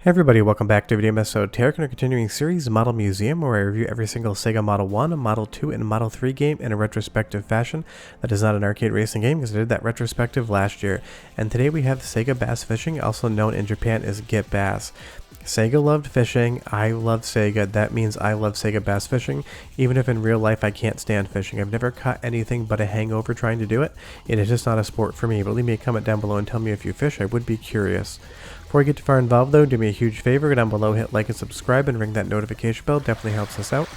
Hey everybody, welcome back to Video Episode Tarek in our continuing series Model Museum, where I review every single Sega Model 1, Model 2, and Model 3 game in a retrospective fashion. That is not an arcade racing game because I did that retrospective last year. And today we have Sega Bass Fishing, also known in Japan as Get Bass. Sega loved fishing, I love Sega, that means I love Sega Bass Fishing, even if in real life I can't stand fishing. I've never caught anything but a hangover trying to do it. It is just not a sport for me, but leave me a comment down below and tell me if you fish, I would be curious. Before I get too far involved though, do me a huge favor, go down below, hit like and subscribe, and ring that notification bell, definitely helps us out.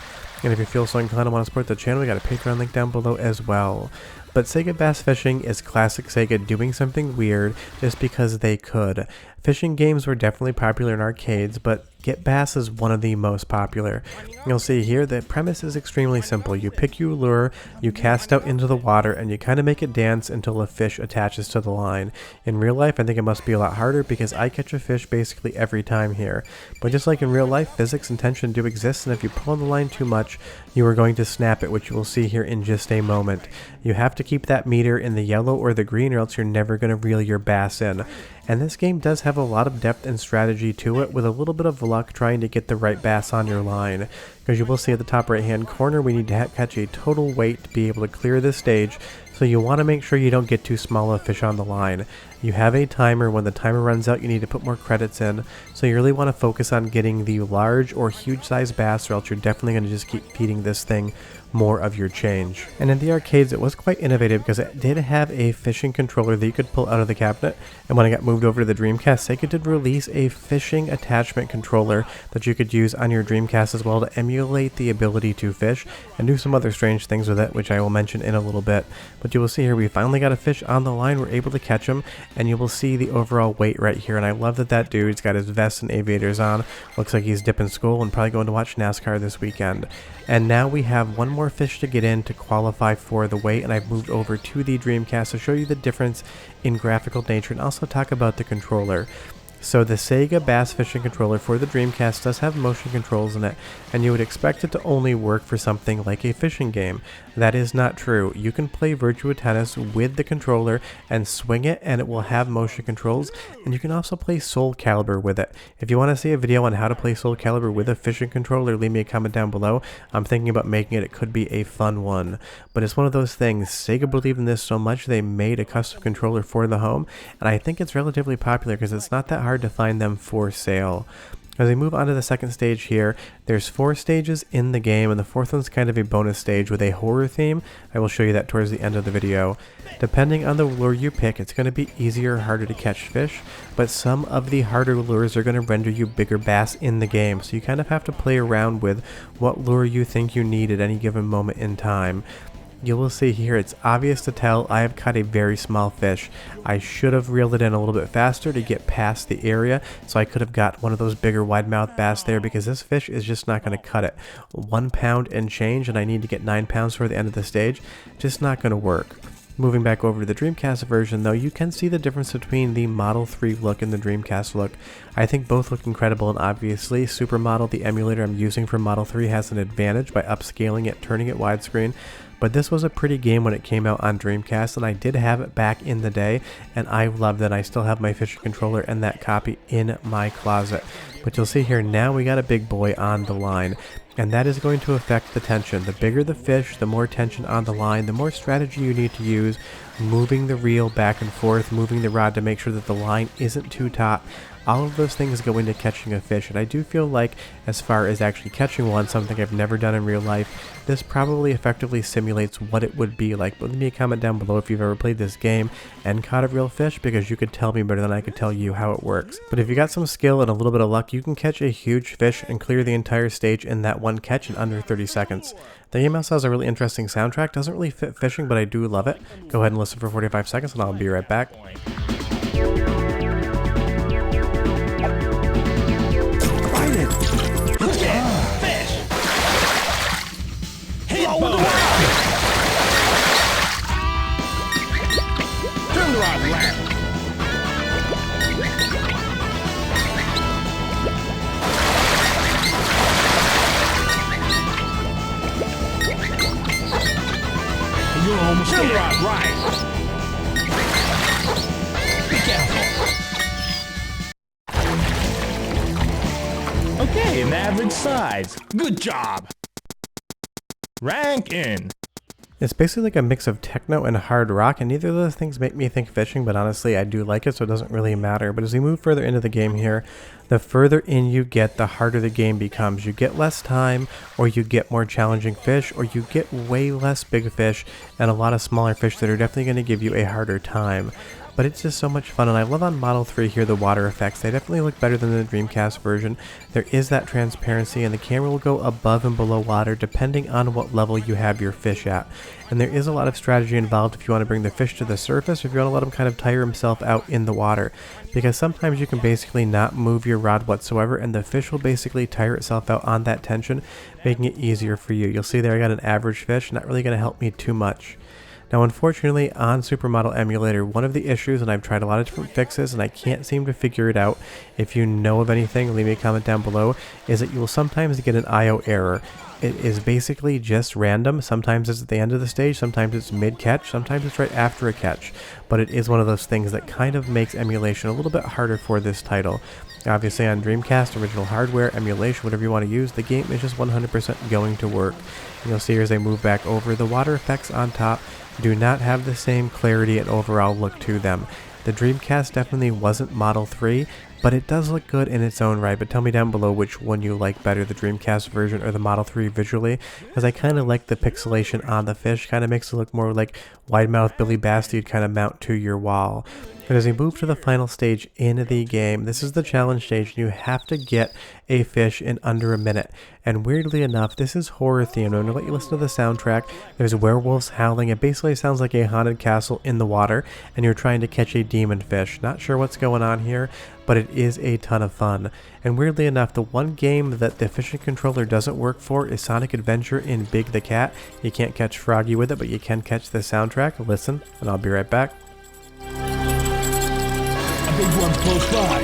And if you feel so inclined and want to support the channel, we got a Patreon link down below as well. But Sega Bass Fishing is classic Sega doing something weird just because they could. Fishing games were definitely popular in arcades, but Get Bass is one of the most popular. You'll see here the premise is extremely simple. You pick your lure, you cast out into the water, and you kind of make it dance until a fish attaches to the line. In real life, I think it must be a lot harder because I catch a fish basically every time here. But just like in real life, physics and tension do exist, and if you pull on the line too much, you are going to snap it, which you will see here in just a moment. You have to keep that meter in the yellow or the green, or else you're never going to reel your bass in. And this game does have a lot of depth and strategy to it, with a little bit of luck trying to get the right bass on your line. Because you will see at the top right hand corner, we need to catch a total weight to be able to clear this stage, so you want to make sure you don't get too small a fish on the line. You have a timer. When the timer runs out, you need to put more credits in, so you really want to focus on getting the large or huge size bass, or else you're definitely going to just keep feeding this thing more of your change. And in the arcades, it was quite innovative because it did have a fishing controller that you could pull out of the cabinet, and when I got moved over to the Dreamcast, Sega did release a fishing attachment controller that you could use on your Dreamcast as well to emulate the ability to fish and do some other strange things with it, which I will mention in a little bit. But you will see here we finally got a fish on the line, we're able to catch him, and you will see the overall weight right here. And I love that that dude's got his vest and aviators on, looks like he's dipping school and probably going to watch NASCAR this weekend. And now we have one more fish to get in to qualify for the weight, and I've moved over to the Dreamcast to show you the difference in graphical nature and also talk about the controller. So the Sega Bass Fishing controller for the Dreamcast does have motion controls in it, and you would expect it to only work for something like a fishing game. That is not true. You can play Virtua Tennis with the controller and swing it, and it will have motion controls, and you can also play Soul Calibur with it. If you want to see a video on how to play Soul Calibur with a fishing controller, leave me a comment down below. I'm thinking about making it. It could be a fun one. But it's one of those things. Sega believed in this so much they made a custom controller for the home, and I think it's relatively popular because it's not that hard to find them for sale. As we move on to the second stage here, there's 4 stages in the game, and the fourth one's kind of a bonus stage with a horror theme. I will show you that towards the end of the video. Depending on the lure you pick, it's going to be easier or harder to catch fish, but some of the harder lures are going to render you bigger bass in the game, so you kind of have to play around with what lure you think you need at any given moment in time. You will see here it's obvious to tell I have caught a very small fish. I should have reeled it in a little bit faster to get past the area, so I could have got one of those bigger wide mouth bass there, because this fish is just not going to cut it. 1 pound and change, and I need to get 9 pounds for the end of the stage. Just not going to work. Moving back over to the Dreamcast version though, you can see the difference between the Model 3 look and the Dreamcast look. I think both look incredible, and obviously Super Model, the emulator I'm using for Model 3, has an advantage by upscaling it, turning it widescreen. But this was a pretty game when it came out on Dreamcast, and I did have it back in the day, and I loved it. I still have my fishing controller and that copy in my closet. But you'll see here now we got a big boy on the line, and that is going to affect the tension. The bigger the fish, the more tension on the line, the more strategy you need to use, moving the reel back and forth, moving the rod to make sure that the line isn't too taut. All of those things go into catching a fish, and I do feel like, as far as actually catching one, something I've never done in real life, this probably effectively simulates what it would be like. But leave me a comment down below if you've ever played this game and caught a real fish, because you could tell me better than I could tell you how it works. But if you got some skill and a little bit of luck, you can catch a huge fish and clear the entire stage in that one catch in under 30 seconds. The game also has a really interesting soundtrack. Doesn't really fit fishing, but I do love it. Go ahead and listen for 45 seconds and I'll be right back. Turn the rod left. You're almost there. Turn the rod right. Be careful. say an average size. Good job. Rank in. It's basically like a mix of techno and hard rock, and neither of those things make me think fishing, but honestly I do like it, so it doesn't really matter. But as we move further into the game here, the further in you get, the harder the game becomes. You get less time, or you get more challenging fish, or you get way less big fish and a lot of smaller fish that are definitely going to give you a harder time. But it's just so much fun, and I love on Model 3 here the water effects. They definitely look better than the Dreamcast version. There is that transparency, and the camera will go above and below water depending on what level you have your fish at. And there is a lot of strategy involved if you want to bring the fish to the surface, or if you want to let him kind of tire himself out in the water. Because sometimes you can basically not move your rod whatsoever, and the fish will basically tire itself out on that tension, making it easier for you. You'll see there I got an average fish, not really going to help me too much. Now unfortunately on Supermodel Emulator, one of the issues, and I've tried a lot of different fixes and I can't seem to figure it out, if you know of anything leave me a comment down below, is that you will sometimes get an IO error. It is basically just random. Sometimes it's at the end of the stage, sometimes it's mid-catch, sometimes it's right after a catch. But it is one of those things that kind of makes emulation a little bit harder for this title. Obviously on Dreamcast, original hardware, emulation, whatever you want to use, the game is just 100% going to work. And you'll see here as I move back over, the water effects on top do not have the same clarity and overall look to them. The Dreamcast definitely wasn't Model 3, but it does look good in its own right. But tell me down below which one you like better, the Dreamcast version or the Model 3 visually, because I kind of like the pixelation on the fish. Kind of makes it look more like wide-mouthed Billy Bass you'd kind of mount to your wall. And as we move to the final stage in the game, this is the challenge stage, and you have to get a fish in under a minute. And weirdly enough, this is horror themed. I'm going to let you listen to the soundtrack. There's werewolves howling. It basically sounds like a haunted castle in the water, and you're trying to catch a demon fish. Not sure what's going on here, but it is a ton of fun. And weirdly enough, the one game that the fishing controller doesn't work for is Sonic Adventure in Big the Cat. You can't catch Froggy with it, but you can catch the soundtrack. Listen, and I'll be right back. Big one close by.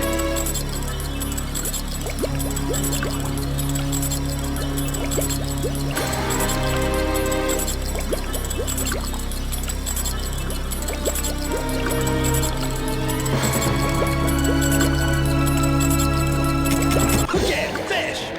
Look fish!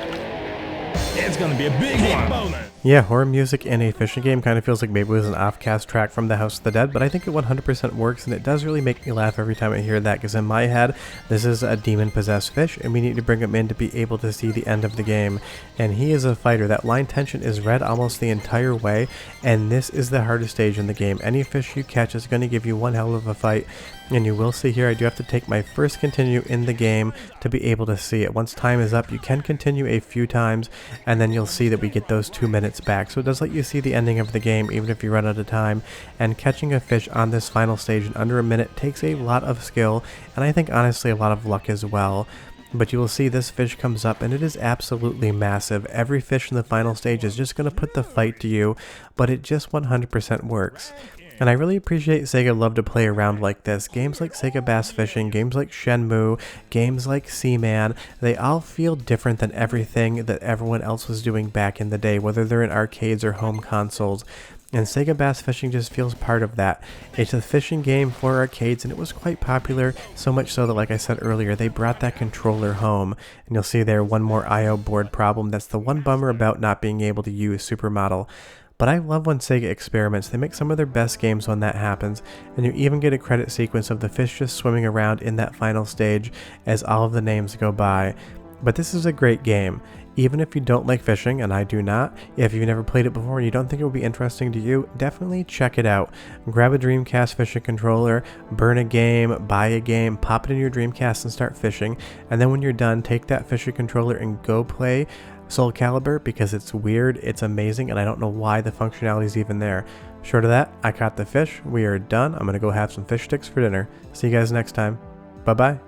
It's gonna be a big one. Bonus. Yeah, horror music in a fishing game kind of feels like maybe it was an off-cast track from the House of the Dead, but I think it 100% works, and it does really make me laugh every time I hear that, because in my head, this is a demon-possessed fish, and we need to bring him in to be able to see the end of the game. And he is a fighter. That line tension is red almost the entire way, and this is the hardest stage in the game. Any fish you catch is going to give you one hell of a fight, and you will see here I do have to take my first continue in the game to be able to see it. Once time is up, you can continue a few times, and then you'll see that we get those 2 minutes back. So it does let you see the ending of the game even if you run out of time, and catching a fish on this final stage in under a minute takes a lot of skill, and I think honestly a lot of luck as well. But you will see this fish comes up, and it is absolutely massive. Every fish in the final stage is just going to put the fight to you, but it just 100% works. And I really appreciate Sega love to play around like this. Games like Sega Bass Fishing, games like Shenmue, games like Seaman, they all feel different than everything that everyone else was doing back in the day, whether they're in arcades or home consoles. And Sega Bass Fishing just feels part of that. It's a fishing game for arcades, and it was quite popular, so much so that, like I said earlier, they brought that controller home. And you'll see there one more IO board problem. That's the one bummer about not being able to use Supermodel. But I love when Sega experiments. They make some of their best games when that happens, and you even get a credit sequence of the fish just swimming around in that final stage as all of the names go by. But this is a great game. Even if you don't like fishing, and I do not, if you've never played it before and you don't think it would be interesting to you, definitely check it out. Grab a Dreamcast fishing controller, burn a game, buy a game, pop it in your Dreamcast and start fishing, and then when you're done, take that fishing controller and go play Soul Calibur, because it's weird, it's amazing, and I don't know why the functionality is even there. Short of that, I caught the fish, we are done. I'm going to go have some fish sticks for dinner. See you guys next time. Bye bye.